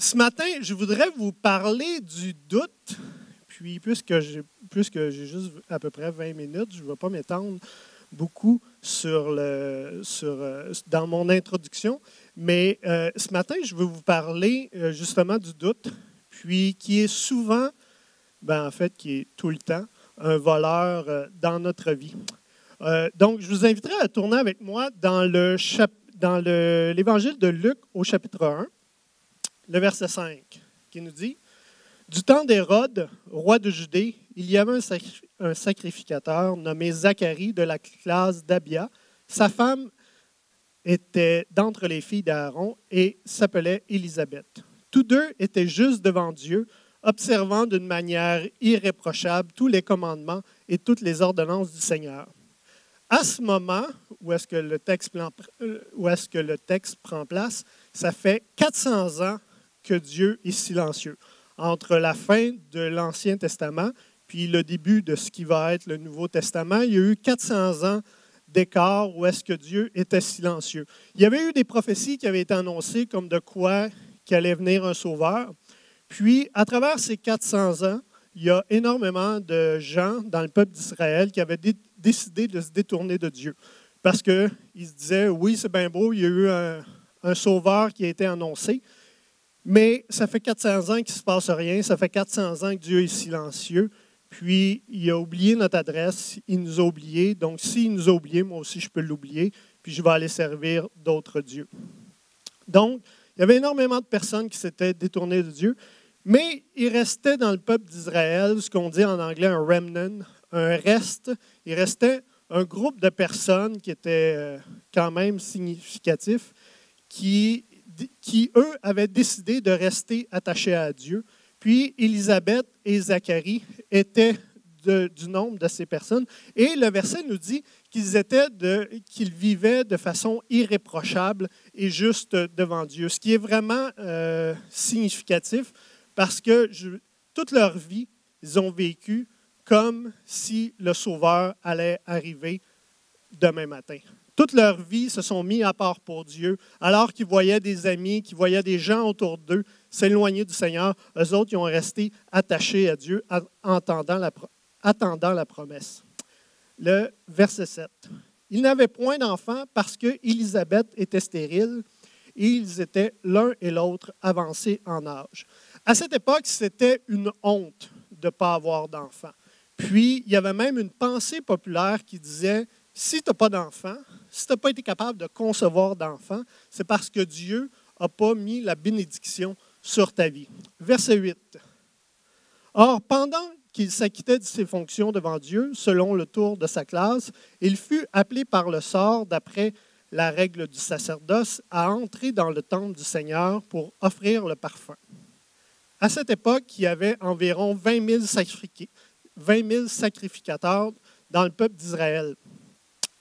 Ce matin, je voudrais vous parler du doute. Puis, puisque j'ai juste à peu près 20 minutes, je ne vais pas m'étendre beaucoup dans mon introduction. Mais ce matin, je veux vous parler justement du doute, puis qui est souvent, en fait, qui est tout le temps, un voleur dans notre vie. Donc, je vous inviterai à tourner avec moi dans l'Évangile de Luc au chapitre 1, le verset 5, qui nous dit « Du temps d'Hérode, roi de Judée, il y avait un sacrificateur nommé Zacharie de la classe d'Abia. Sa femme était d'entre les filles d'Aaron et s'appelait Élisabeth. Tous deux étaient justes devant Dieu, observant d'une manière irréprochable tous les commandements et toutes les ordonnances du Seigneur. » À ce moment où est-ce que le texte prend place, ça fait 400 ans que Dieu est silencieux. Entre la fin de l'Ancien Testament puis le début de ce qui va être le Nouveau Testament, il y a eu 400 ans d'écart où est-ce que Dieu était silencieux. Il y avait eu des prophéties qui avaient été annoncées comme de quoi qu'allait venir un sauveur. Puis, à travers ces 400 ans, il y a énormément de gens dans le peuple d'Israël qui avaient décidé de se détourner de Dieu. Parce qu'ils se disaient, oui, c'est bien beau, il y a eu un sauveur qui a été annoncé, mais ça fait 400 ans qu'il ne se passe rien, ça fait 400 ans que Dieu est silencieux, puis il a oublié notre adresse, il nous a oubliés, donc s'il nous a oubliés, moi aussi je peux l'oublier, puis je vais aller servir d'autres dieux. Donc, il y avait énormément de personnes qui s'étaient détournées de Dieu, mais il restait dans le peuple d'Israël ce qu'on dit en anglais un remnant, un reste. Il restait un groupe de personnes qui étaient quand même significatifs, qui, eux, avaient décidé de rester attachés à Dieu. Puis Élisabeth et Zacharie étaient du nombre de ces personnes. Et le verset nous dit qu'ils vivaient de façon irréprochable et juste devant Dieu, ce qui est vraiment significatif parce que toute leur vie, ils ont vécu comme si le Sauveur allait arriver demain matin. Toute leur vie, se sont mis à part pour Dieu, alors qu'ils voyaient des amis, qu'ils voyaient des gens autour d'eux s'éloigner du Seigneur. Eux autres, ils ont resté attachés à Dieu, attendant la promesse. Le verset 7. Ils n'avaient point d'enfants parce qu'Élisabeth était stérile et ils étaient l'un et l'autre avancés en âge. À cette époque, c'était une honte de ne pas avoir d'enfants. Puis, il y avait même une pensée populaire qui disait, si tu n'as pas d'enfant, si tu n'as pas été capable de concevoir d'enfant, c'est parce que Dieu n'a pas mis la bénédiction sur ta vie. Verset 8. Or, pendant qu'il s'acquittait de ses fonctions devant Dieu, selon le tour de sa classe, il fut appelé par le sort, d'après la règle du sacerdoce, à entrer dans le temple du Seigneur pour offrir le parfum. À cette époque, il y avait environ 20 000 sacrificateurs dans le peuple d'Israël.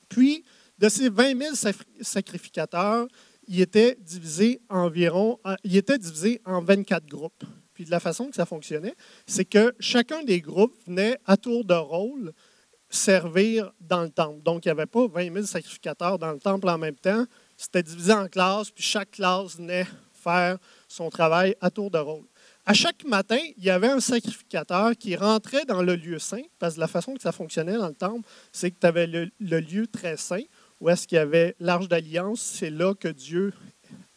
Puis, de ces 20 000 sacrificateurs, il était divisé en 24 groupes. Puis de la façon que ça fonctionnait, c'est que chacun des groupes venait à tour de rôle servir dans le temple. Donc, il n'y avait pas 20 000 sacrificateurs dans le temple en même temps. C'était divisé en classes, puis chaque classe venait faire son travail à tour de rôle. À chaque matin, il y avait un sacrificateur qui rentrait dans le lieu saint, parce que la façon que ça fonctionnait dans le temple, c'est que tu avais le lieu très saint, où est-ce qu'il y avait l'Arche d'Alliance, c'est là que Dieu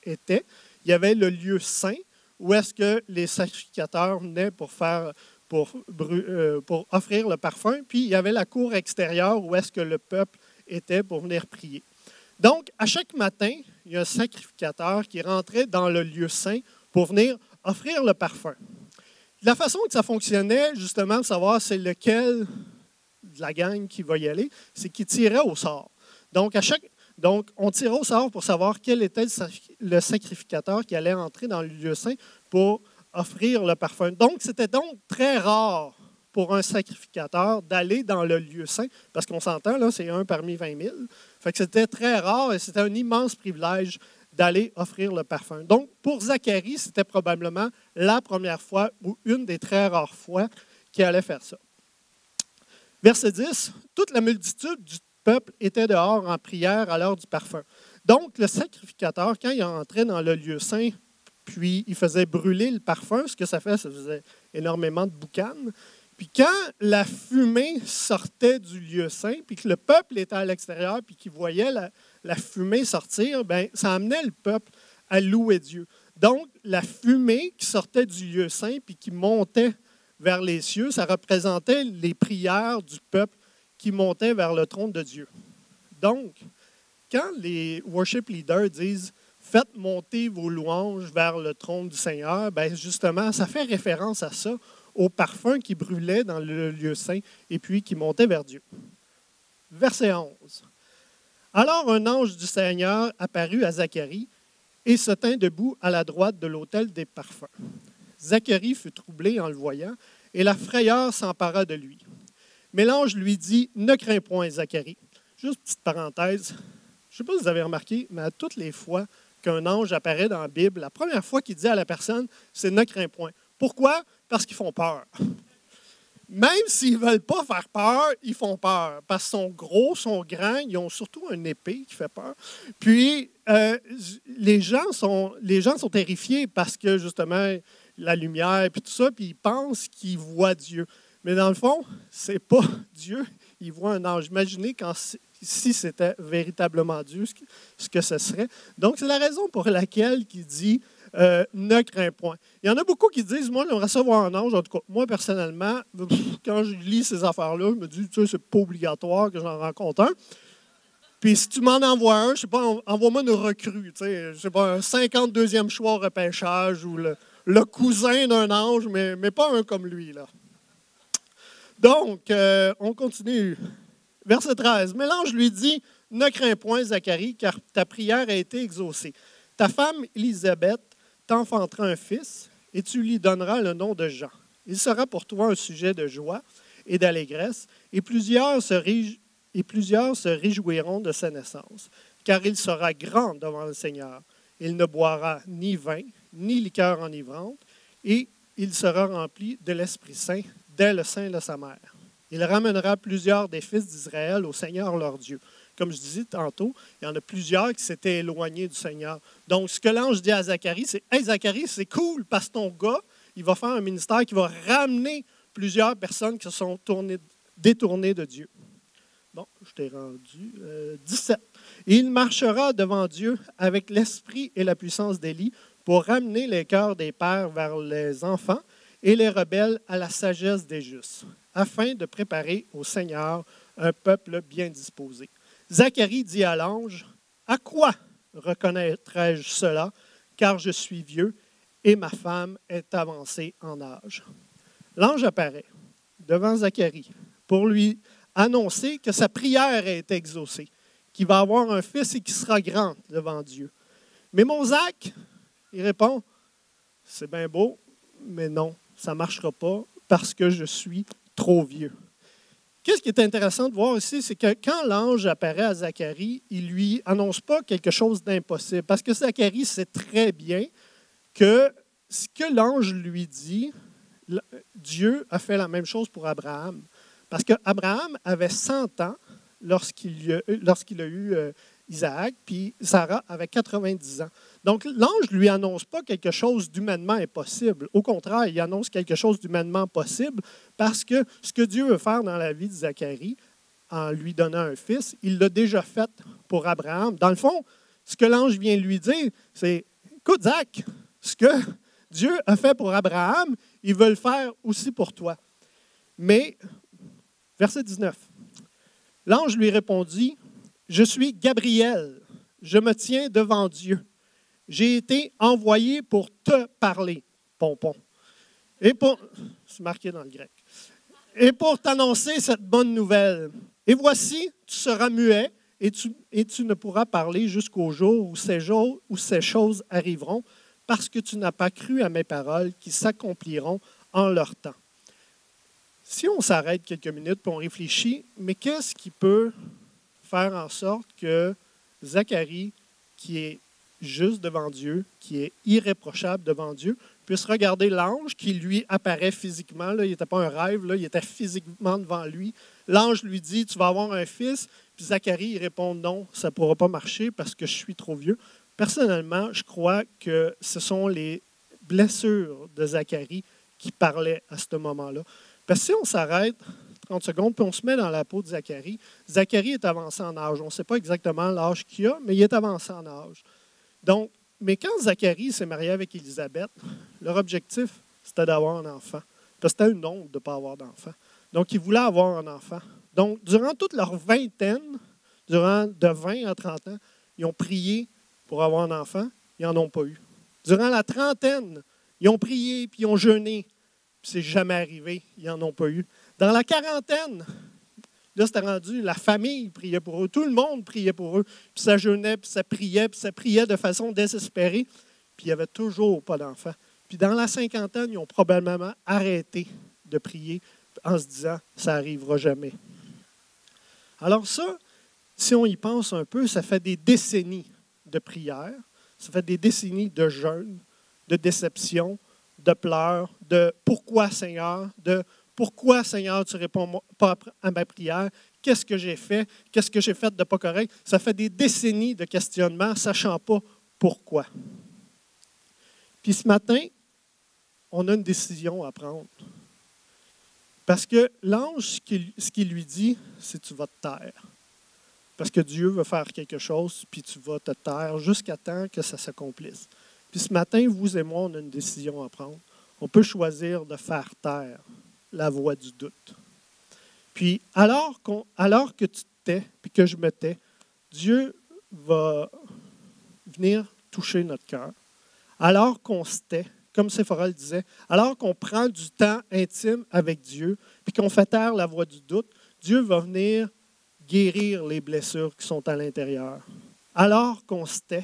était. Il y avait le lieu saint, où est-ce que les sacrificateurs venaient pour offrir le parfum, puis il y avait la cour extérieure, où est-ce que le peuple était pour venir prier. Donc, à chaque matin, il y a un sacrificateur qui rentrait dans le lieu saint pour venir offrir le parfum. La façon que ça fonctionnait, justement, de savoir c'est lequel de la gang qui va y aller, c'est qu'il tirait au sort. Donc, on tirait au sort pour savoir quel était le sacrificateur qui allait entrer dans le lieu saint pour offrir le parfum. Donc, c'était donc très rare pour un sacrificateur d'aller dans le lieu saint, parce qu'on s'entend, là, c'est un parmi 20 000. Fait que c'était très rare et c'était un immense privilège d'aller offrir le parfum. Donc, pour Zacharie, c'était probablement la première fois ou une des très rares fois qu'il allait faire ça. Verset 10, « Toute la multitude du peuple était dehors en prière à l'heure du parfum. » Donc, le sacrificateur, quand il entrait dans le lieu saint puis il faisait brûler le parfum. Ce que ça faisait énormément de boucan. Puis quand la fumée sortait du lieu saint, puis que le peuple était à l'extérieur, puis qu'il voyait la fumée sortir, bien, ça amenait le peuple à louer Dieu. Donc, la fumée qui sortait du lieu saint, puis qui montait vers les cieux, ça représentait les prières du peuple qui montaient vers le trône de Dieu. Donc, quand les worship leaders disent « Faites monter vos louanges vers le trône du Seigneur », bien justement, ça fait référence à ça, au parfum qui brûlait dans le lieu saint et puis qui montait vers Dieu. Verset 11. Alors un ange du Seigneur apparut à Zacharie et se tint debout à la droite de l'autel des parfums. Zacharie fut troublé en le voyant, et la frayeur s'empara de lui. Mais l'ange lui dit, « Ne crains point, Zacharie. » Juste petite parenthèse, je ne sais pas si vous avez remarqué, mais à toutes les fois qu'un ange apparaît dans la Bible, la première fois qu'il dit à la personne, c'est « Ne crains point ». Pourquoi? Parce qu'ils font peur. Même s'ils ne veulent pas faire peur, ils font peur. Parce qu'ils sont gros, sont grands, ils ont surtout une épée qui fait peur. Puis, les gens sont terrifiés parce que, justement, la lumière et tout ça, puis ils pensent qu'ils voient Dieu. Mais dans le fond, ce n'est pas Dieu, ils voient un ange. Imaginez si c'était véritablement Dieu, ce que ce serait. Donc, c'est la raison pour laquelle il dit ne crains point. Il y en a beaucoup qui disent, moi, j'aimerais ça voir un ange. En tout cas, moi, personnellement, quand je lis ces affaires-là, je me dis, tu sais, c'est pas obligatoire que j'en rencontre un. Puis si tu m'en envoies un, je sais pas, envoie-moi une recrue, tu sais, je sais pas, un 52e choix au repêchage ou le cousin d'un ange, mais pas un comme lui, là. Donc, on continue. Verset 13. Mais l'ange lui dit, « Ne crains point, Zacharie, car ta prière a été exaucée. Ta femme, Élisabeth, t'enfantera un fils, et tu lui donneras le nom de Jean. Il sera pour toi un sujet de joie et d'allégresse, et plusieurs se réjouiront de sa naissance, car il sera grand devant le Seigneur. Il ne boira ni vin, ni liqueur enivrante, et il sera rempli de l'Esprit Saint dès le sein de sa mère. Il ramènera plusieurs des fils d'Israël au Seigneur leur Dieu. » Comme je disais tantôt, il y en a plusieurs qui s'étaient éloignés du Seigneur. Donc, ce que l'ange dit à Zacharie, c'est « Hey, Zacharie, c'est cool, parce que ton gars, il va faire un ministère qui va ramener plusieurs personnes qui se sont détournées de Dieu. » Bon, je t'ai rendu 17. « Et il marchera devant Dieu avec l'esprit et la puissance d'Élie pour ramener les cœurs des pères vers les enfants et les rebelles à la sagesse des justes, afin de préparer au Seigneur un peuple bien disposé. » Zacharie dit à l'ange, « À quoi reconnaîtrai-je cela, car je suis vieux et ma femme est avancée en âge. » L'ange apparaît devant Zacharie pour lui annoncer que sa prière a été exaucée, qu'il va avoir un fils et qu'il sera grand devant Dieu. Mais mon Zach, il répond, « C'est bien beau, mais non, ça ne marchera pas parce que je suis trop vieux. » Qu'est-ce qui est intéressant de voir ici, c'est que quand l'ange apparaît à Zacharie, il ne lui annonce pas quelque chose d'impossible. Parce que Zacharie sait très bien que ce que l'ange lui dit, Dieu a fait la même chose pour Abraham. Parce qu'Abraham avait 100 ans lorsqu'il a eu Isaac, puis Sarah avait 90 ans. Donc, l'ange ne lui annonce pas quelque chose d'humainement impossible. Au contraire, il annonce quelque chose d'humainement possible parce que ce que Dieu veut faire dans la vie de Zacharie, en lui donnant un fils, il l'a déjà fait pour Abraham. Dans le fond, ce que l'ange vient lui dire, c'est « Écoute, Zach, ce que Dieu a fait pour Abraham, il veut le faire aussi pour toi. » Mais, verset 19, l'ange lui répondit, « Je suis Gabriel, je me tiens devant Dieu. J'ai été envoyé pour te parler, pompon. » C'est marqué dans le grec. « Et pour t'annoncer cette bonne nouvelle. Et voici, tu seras muet et tu ne pourras parler jusqu'au jour où ces choses arriveront, parce que tu n'as pas cru à mes paroles qui s'accompliront en leur temps. » Si on s'arrête quelques minutes et on réfléchit, mais qu'est-ce qui peut faire en sorte que Zacharie, qui est juste devant Dieu, qui est irréprochable devant Dieu, puisse regarder l'ange qui lui apparaît physiquement, là, il n'était pas un rêve, là, il était physiquement devant lui. L'ange lui dit, « Tu vas avoir un fils. » Puis Zacharie, il répond, « Non, ça ne pourra pas marcher parce que je suis trop vieux. » Personnellement, je crois que ce sont les blessures de Zacharie qui parlaient à ce moment-là. Parce que si on s'arrête 30 secondes, puis on se met dans la peau de Zacharie, Zacharie est avancé en âge. On ne sait pas exactement l'âge qu'il a, mais il est avancé en âge. Donc, mais quand Zacharie s'est marié avec Élisabeth, leur objectif, c'était d'avoir un enfant. Parce que c'était une honte de ne pas avoir d'enfant. Donc, ils voulaient avoir un enfant. Donc, durant toute leur vingtaine, de 20 à 30 ans, ils ont prié pour avoir un enfant. Ils n'en ont pas eu. Durant la trentaine, ils ont prié, puis ils ont jeûné. Puis c'est jamais arrivé. Ils n'en ont pas eu. Dans la quarantaine, là, c'était rendu, la famille priait pour eux. Tout le monde priait pour eux. Puis ça jeûnait, puis ça priait de façon désespérée. Puis il n'y avait toujours pas d'enfant. Puis dans la cinquantaine, ils ont probablement arrêté de prier en se disant, ça n'arrivera jamais. Alors ça, si on y pense un peu, ça fait des décennies de prières, ça fait des décennies de jeûne, de déception, de pleurs, de « Pourquoi, Seigneur? » de « Pourquoi, Seigneur, tu ne réponds pas à ma prière? Qu'est-ce que j'ai fait? Qu'est-ce que j'ai fait de pas correct? » Ça fait des décennies de questionnements, sachant pas pourquoi. Puis ce matin, on a une décision à prendre. Parce que l'ange, ce qu'il lui dit, c'est « Tu vas te taire. » Parce que Dieu veut faire quelque chose, puis tu vas te taire jusqu'à temps que ça s'accomplisse. Puis ce matin, vous et moi, on a une décision à prendre. On peut choisir de faire taire la voix du doute. Puis alors que tu te tais, puis que je me tais, Dieu va venir toucher notre cœur. Alors qu'on se tait, comme Séphora le disait, alors qu'on prend du temps intime avec Dieu, puis qu'on fait taire la voix du doute, Dieu va venir guérir les blessures qui sont à l'intérieur. Alors qu'on se tait,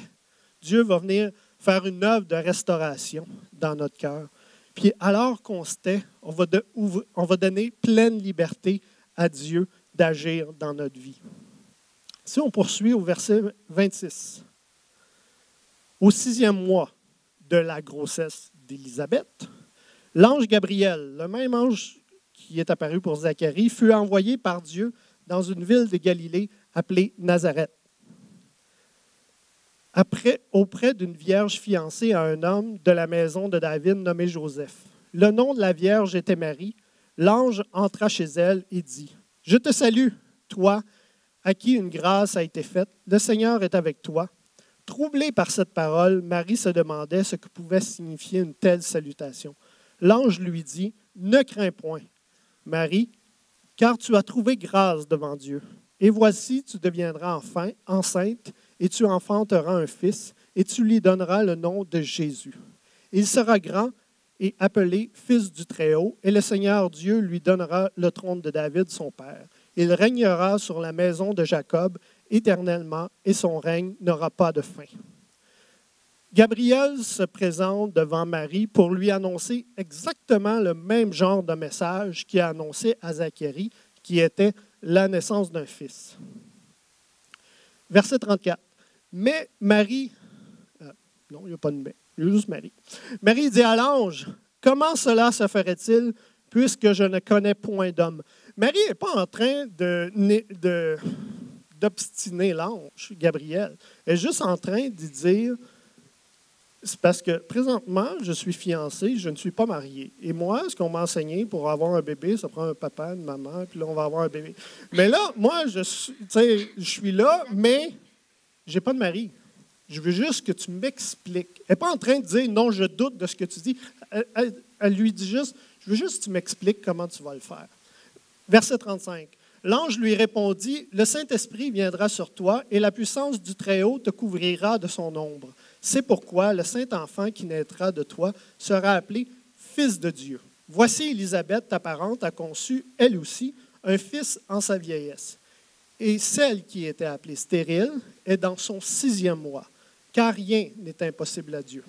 Dieu va venir faire une œuvre de restauration dans notre cœur. Puis alors qu'on se tait, on va donner pleine liberté à Dieu d'agir dans notre vie. Si on poursuit au verset 26, au 6e mois de la grossesse d'Élisabeth, l'ange Gabriel, le même ange qui est apparu pour Zacharie, fut envoyé par Dieu dans une ville de Galilée appelée Nazareth, auprès d'une vierge fiancée à un homme de la maison de David nommé Joseph. Le nom de la vierge était Marie. L'ange entra chez elle et dit, « Je te salue, toi, à qui une grâce a été faite. Le Seigneur est avec toi. » Troublée par cette parole, Marie se demandait ce que pouvait signifier une telle salutation. L'ange lui dit, « Ne crains point, Marie, car tu as trouvé grâce devant Dieu. Et voici, tu deviendras enceinte, et tu enfanteras un fils, et tu lui donneras le nom de Jésus. Il sera grand et appelé Fils du Très-Haut, et le Seigneur Dieu lui donnera le trône de David, son père. Il régnera sur la maison de Jacob éternellement, et son règne n'aura pas de fin. » Gabriel se présente devant Marie pour lui annoncer exactement le même genre de message qu'il a annoncé à Zacharie, qui était la naissance d'un fils. Verset 34. Mais Marie, non, il n'y a pas de mais, il y a juste Marie. Marie dit à l'ange, « Comment cela se ferait-il, puisque je ne connais point d'homme? » Marie n'est pas en train d'obstiner l'ange, Gabriel. Elle est juste en train de dire, c'est parce que présentement, je suis fiancée, je ne suis pas mariée. Et moi, ce qu'on m'a enseigné pour avoir un bébé, ça prend un papa, une maman, puis là, on va avoir un bébé. Mais là, moi, je suis là, mais je n'ai pas de mari. Je veux juste que tu m'expliques. Elle n'est pas en train de dire, non, je doute de ce que tu dis. Elle lui dit juste, je veux juste que tu m'expliques comment tu vas le faire. Verset 35. L'ange lui répondit, « Le Saint-Esprit viendra sur toi, et la puissance du Très-Haut te couvrira de son ombre. C'est pourquoi le Saint-Enfant qui naîtra de toi sera appelé Fils de Dieu. Voici Élisabeth, ta parente, a conçu, elle aussi, un fils en sa vieillesse. Et celle qui était appelée stérile est dans son 6e mois, car rien n'est impossible à Dieu. »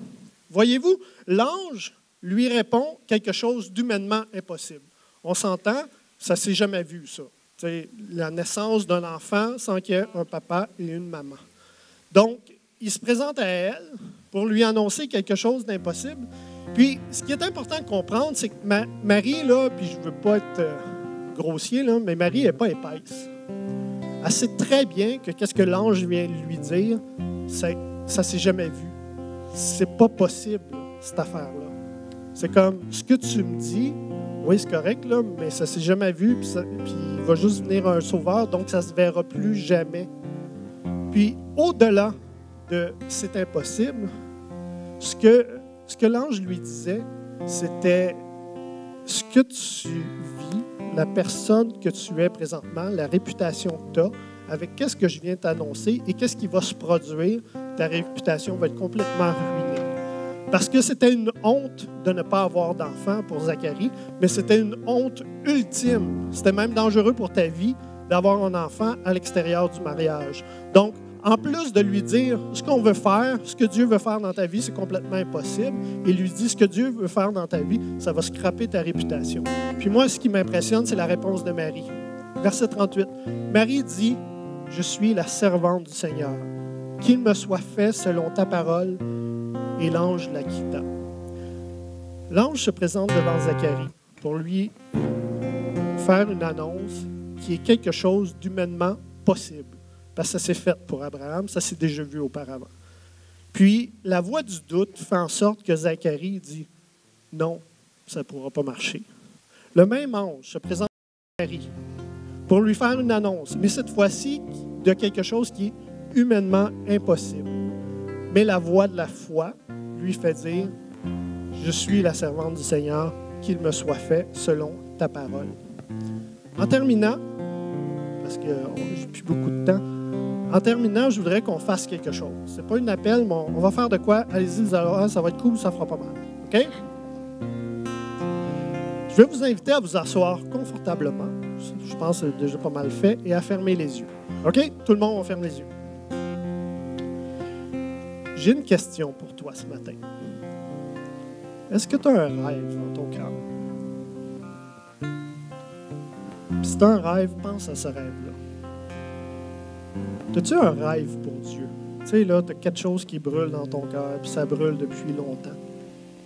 Voyez-vous, l'ange lui répond quelque chose d'humainement impossible. On s'entend, ça ne s'est jamais vu, ça. C'est la naissance d'un enfant sans qu'il y ait un papa et une maman. Donc, il se présente à elle pour lui annoncer quelque chose d'impossible. Puis, ce qui est important de comprendre, c'est que Marie, là, puis je ne veux pas être grossier, là, mais Marie n'est pas épaisse. Elle sait très bien que qu'est-ce que l'ange vient lui dire, c'est ça ne s'est jamais vu. C'est pas possible, cette affaire-là. C'est comme, ce que tu me dis, oui, c'est correct, là, mais ça ne s'est jamais vu, puis il va juste venir un sauveur, donc ça ne se verra plus jamais. Puis, au-delà de « c'est impossible », ce que l'ange lui disait, c'était ce que tu vis, la personne que tu es présentement, la réputation que tu as, avec qu'est-ce que je viens t'annoncer et qu'est-ce qui va se produire, ta réputation va être complètement ruinée. Parce que c'était une honte de ne pas avoir d'enfant pour Zacharie, mais c'était une honte ultime. C'était même dangereux pour ta vie d'avoir un enfant à l'extérieur du mariage. Donc, en plus de lui dire ce qu'on veut faire, ce que Dieu veut faire dans ta vie, c'est complètement impossible, il lui dit ce que Dieu veut faire dans ta vie, ça va scraper ta réputation. Puis moi, ce qui m'impressionne, c'est la réponse de Marie. Verset 38. Marie dit, « Je suis la servante du Seigneur. Qu'il me soit fait selon ta parole. » Et l'ange la quitta. L'ange se présente devant Zacharie pour lui faire une annonce qui est quelque chose d'humainement possible. Parce que ça s'est fait pour Abraham, ça s'est déjà vu auparavant. Puis, la voix du doute fait en sorte que Zacharie dit « Non, ça ne pourra pas marcher. » Le même ange se présente à Zacharie pour lui faire une annonce, mais cette fois-ci de quelque chose qui est humainement impossible. Mais la voix de la foi lui fait dire « Je suis la servante du Seigneur, qu'il me soit fait selon ta parole. » En terminant, parce que j'ai plus beaucoup de temps, en terminant, je voudrais qu'on fasse quelque chose. Ce n'est pas un appel, mais on va faire de quoi? Allez-y, vous allez voir, ça va être cool, ça fera pas mal. OK? Je vais vous inviter à vous asseoir confortablement. Je pense que c'est déjà pas mal fait, et à fermer les yeux. OK? Tout le monde, on ferme les yeux. J'ai une question pour toi ce matin. Est-ce que tu as un rêve dans ton cœur? Si tu as un rêve, pense à ce rêve-là. As-tu un rêve pour Dieu? Tu sais, là, tu as quelque chose qui brûle dans ton cœur, puis ça brûle depuis longtemps.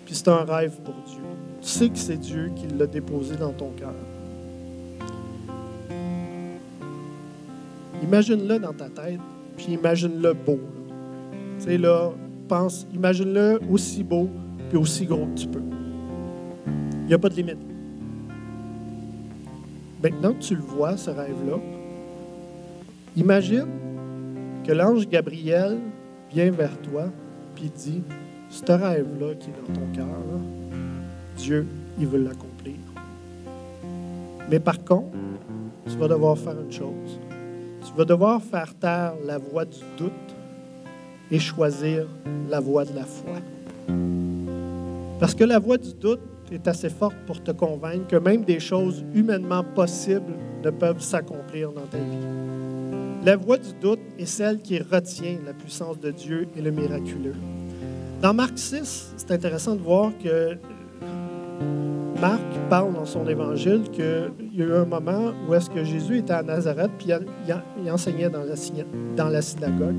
Puis c'est un rêve pour Dieu. Tu sais que c'est Dieu qui l'a déposé dans ton cœur. Imagine-le dans ta tête, puis imagine-le beau. Tu sais, là, imagine-le aussi beau, puis aussi gros que tu peux. Il n'y a pas de limite. Maintenant que tu le vois, ce rêve-là, imagine que l'ange Gabriel vient vers toi puis dit, ce rêve-là qui est dans ton cœur, là, Dieu, il veut l'accomplir. Mais par contre, tu vas devoir faire une chose. Tu vas devoir faire taire la voix du doute et choisir la voie de la foi. Parce que la voie du doute est assez forte pour te convaincre que même des choses humainement possibles ne peuvent s'accomplir dans ta vie. La voie du doute est celle qui retient la puissance de Dieu et le miraculeux. Dans Marc 6, c'est intéressant de voir que Marc parle dans son évangile qu'il y a eu un moment où est-ce que Jésus était à Nazareth puis il enseignait dans la synagogue.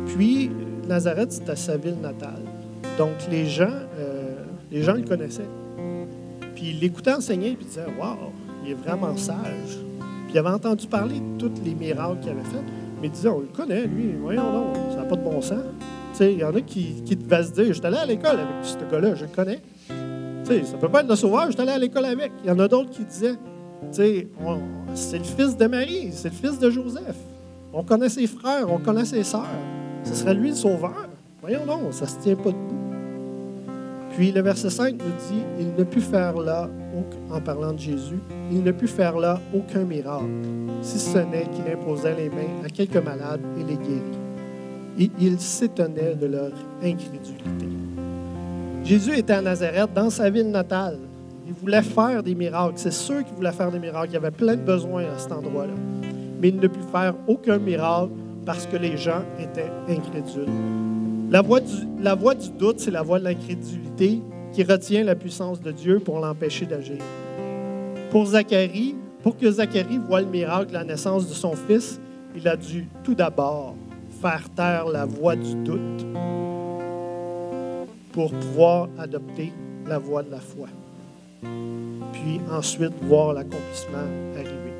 Puis, Nazareth, c'était sa ville natale. Donc, les gens le connaissaient. Puis, il l'écoutait enseigner, puis il disait « Wow, il est vraiment sage. » Puis, il avait entendu parler de tous les miracles qu'il avait faits, mais il disait « On le connaît, lui, voyons donc, ça n'a pas de bon sens. » Tu sais, il y en a qui devaient se dire « Je suis allé à l'école avec ce gars-là, je le connais. » Tu sais, ça ne peut pas être le sauveur, je suis allé à l'école avec. Il y en a d'autres qui disaient « Tu sais, c'est le fils de Marie, c'est le fils de Joseph. On connaît ses frères, on connaît ses sœurs. Ce serait lui le sauveur. Voyons donc, ça ne se tient pas debout. » Puis le verset 5 nous dit, « Il ne put faire là, en parlant de Jésus, il ne put faire là aucun miracle, si ce n'est qu'il imposait les mains à quelques malades et les guérit. Et il s'étonnait de leur incrédulité. » Jésus était à Nazareth, dans sa ville natale. Il voulait faire des miracles. C'est sûr qu'il voulait faire des miracles. Il y avait plein de besoins à cet endroit-là. Mais il ne put faire aucun miracle parce que les gens étaient incrédules. La voie du doute, c'est la voie de l'incrédulité qui retient la puissance de Dieu pour l'empêcher d'agir. Pour que Zacharie voie le miracle de la naissance de son fils, il a dû tout d'abord faire taire la voie du doute pour pouvoir adopter la voie de la foi. Puis ensuite, voir l'accomplissement arriver.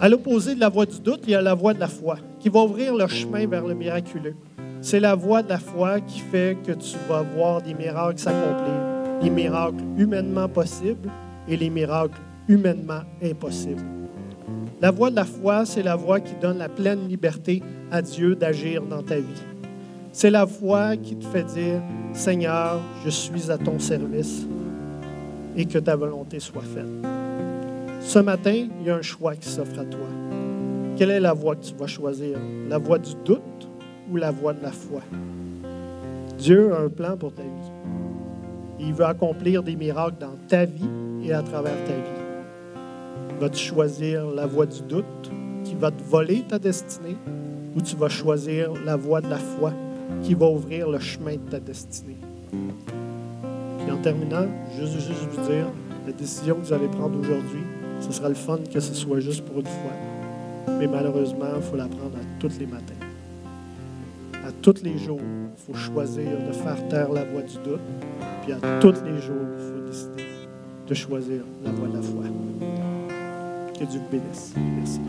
À l'opposé de la voie du doute, il y a la voie de la foi qui va ouvrir le chemin vers le miraculeux. C'est la voie de la foi qui fait que tu vas voir des miracles s'accomplir, les miracles humainement possibles et les miracles humainement impossibles. La voie de la foi, c'est la voie qui donne la pleine liberté à Dieu d'agir dans ta vie. C'est la voie qui te fait dire, « Seigneur, je suis à ton service et que ta volonté soit faite. » Ce matin, il y a un choix qui s'offre à toi. Quelle est la voie que tu vas choisir? La voie du doute ou la voie de la foi? Dieu a un plan pour ta vie. Il veut accomplir des miracles dans ta vie et à travers ta vie. Vas-tu choisir la voie du doute qui va te voler ta destinée ou tu vas choisir la voie de la foi qui va ouvrir le chemin de ta destinée? Puis en terminant, juste vous dire, la décision que vous allez prendre aujourd'hui, ce sera le fun que ce soit juste pour une fois. Mais malheureusement, il faut la prendre à tous les matins. À tous les jours, il faut choisir de faire taire la voie du doute. Puis à tous les jours, il faut décider de choisir la voie de la foi. Que Dieu vous bénisse. Merci.